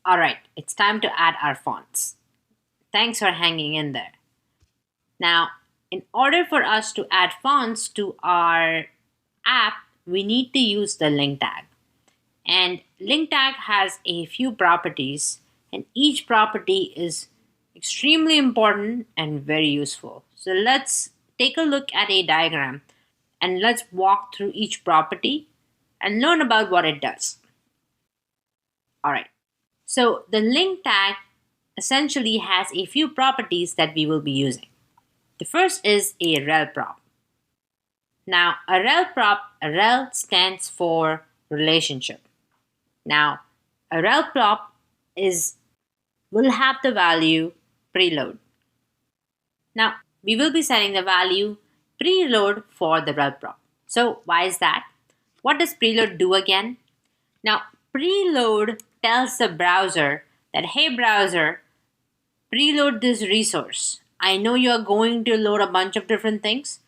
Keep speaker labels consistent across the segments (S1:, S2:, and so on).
S1: All right, it's time to add our fonts. Thanks for hanging in there. Now, in order for us to add fonts to our app, we need to use the link tag. And link tag has a few properties, and each property is extremely important and very useful. So let's take a look at a diagram and let's walk through each property and learn about what it does. All right. So the link tag essentially has a few properties that we will be using. The first is a rel prop. Now, a rel stands for relationship. Now, a rel prop is will have the value preload. Now, we will be setting the value preload for the rel prop. So, why is that? What does preload do again? Now, preload tells the browser that, hey browser, preload this resource. I know you are going to load a bunch of different things,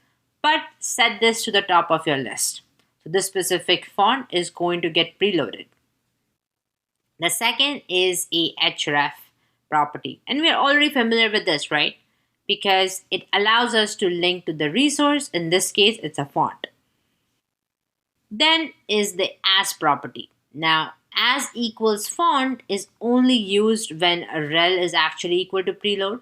S1: but set this to the top of your list. So this specific font is going to get preloaded. The second is a href property. And we are already familiar with this, right? Because it allows us to link to the resource. In this case, it's a font. Then is the as property. Now, as equals font is only used when a rel is actually equal to preload.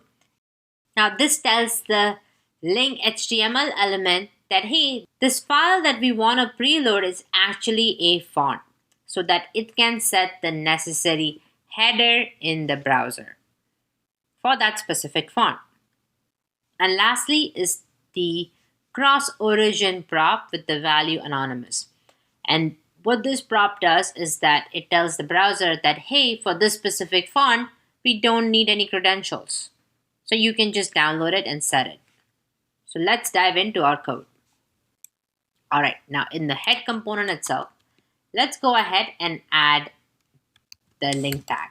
S1: Now, this tells the link HTML element that, hey, this file that we want to preload is actually a font, so that it can set the necessary header in the browser for that specific font. And lastly is the cross origin prop with the value anonymous. And what this prop does is that it tells the browser that, hey, for this specific font, we don't need any credentials. So you can just download it and set it. So let's dive into our code. All right, now in the head component itself, let's go ahead and add the link tag.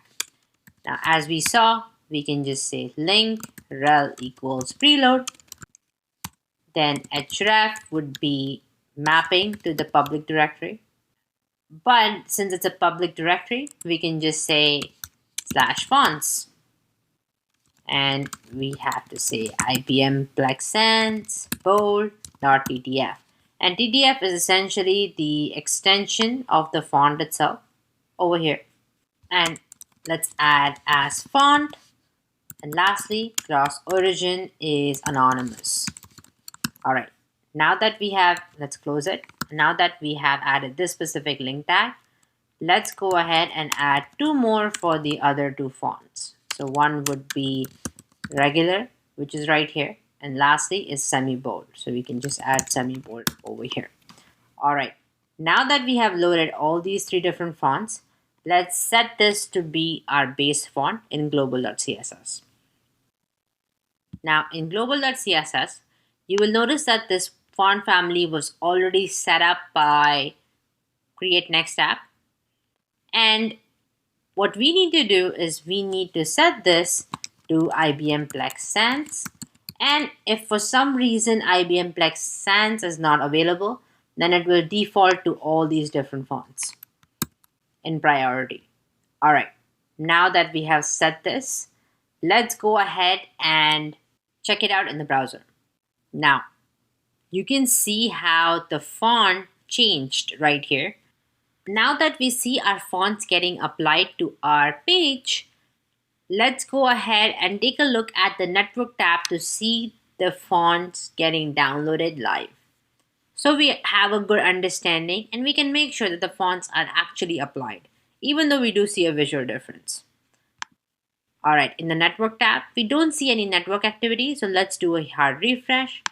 S1: Now, as we saw, we can just say link rel equals preload. Then href would be mapping to the public directory. But since it's a public directory, we can just say /fonts. And we have to say IBM Plex Sans bold.ttf. And TTF is essentially the extension of the font itself over here. And let's add as font. And lastly, cross origin is anonymous. All right, now that we have, let's close it. Now that we have added this specific link tag, let's go ahead and add two more for the other two fonts. So one would be regular, which is right here. And lastly is semi-bold. So we can just add semi-bold over here. All right, now that we have loaded all these three different fonts, let's set this to be our base font in global.css. Now in global.css, you will notice that this font family was already set up by create next app. And what we need to do is we need to set this to IBM Plex Sans. And if for some reason IBM Plex Sans is not available, then it will default to all these different fonts in priority. All right, now that we have set this, let's go ahead and check it out in the browser. Now, you can see how the font changed right here. Now that we see our fonts getting applied to our page, let's go ahead and take a look at the network tab to see the fonts getting downloaded live. So we have a good understanding and we can make sure that the fonts are actually applied, even though we do see a visual difference. All right, in the network tab, we don't see any network activity. So let's do a hard refresh.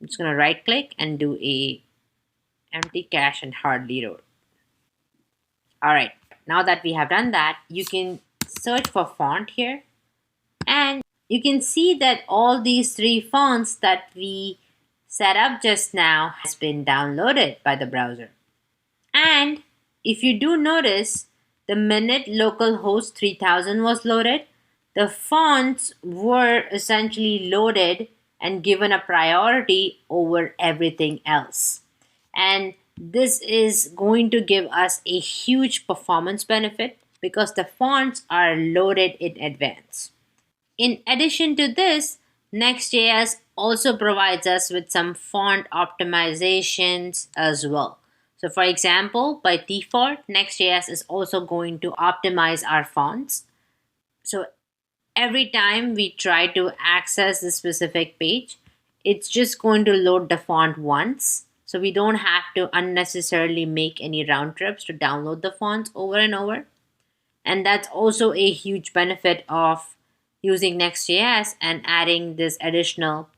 S1: I'm just going to right click and do a empty cache and hard reload. All right, now that we have done that, you can search for font here and you can see that all these three fonts that we set up just now has been downloaded by the browser. And if you do notice, the minute localhost 3000 was loaded, the fonts were essentially loaded and given a priority over everything else. And this is going to give us a huge performance benefit because the fonts are loaded in advance. In addition to this, Next.js also provides us with some font optimizations as well. So, for example, by default, Next.js is also going to optimize our fonts. So, every time we try to access the specific page, it's just going to load the font once. So, we don't have to unnecessarily make any round trips to download the fonts over and over. And that's also a huge benefit of using Next.js and adding this additional.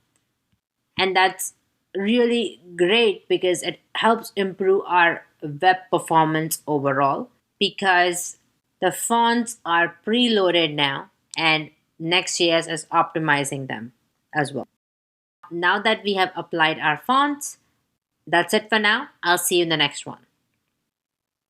S1: And that's really great because it helps improve our web performance overall because the fonts are preloaded now and Next.js is optimizing them as well. Now that we have applied our fonts, that's it for now. I'll see you in the next one.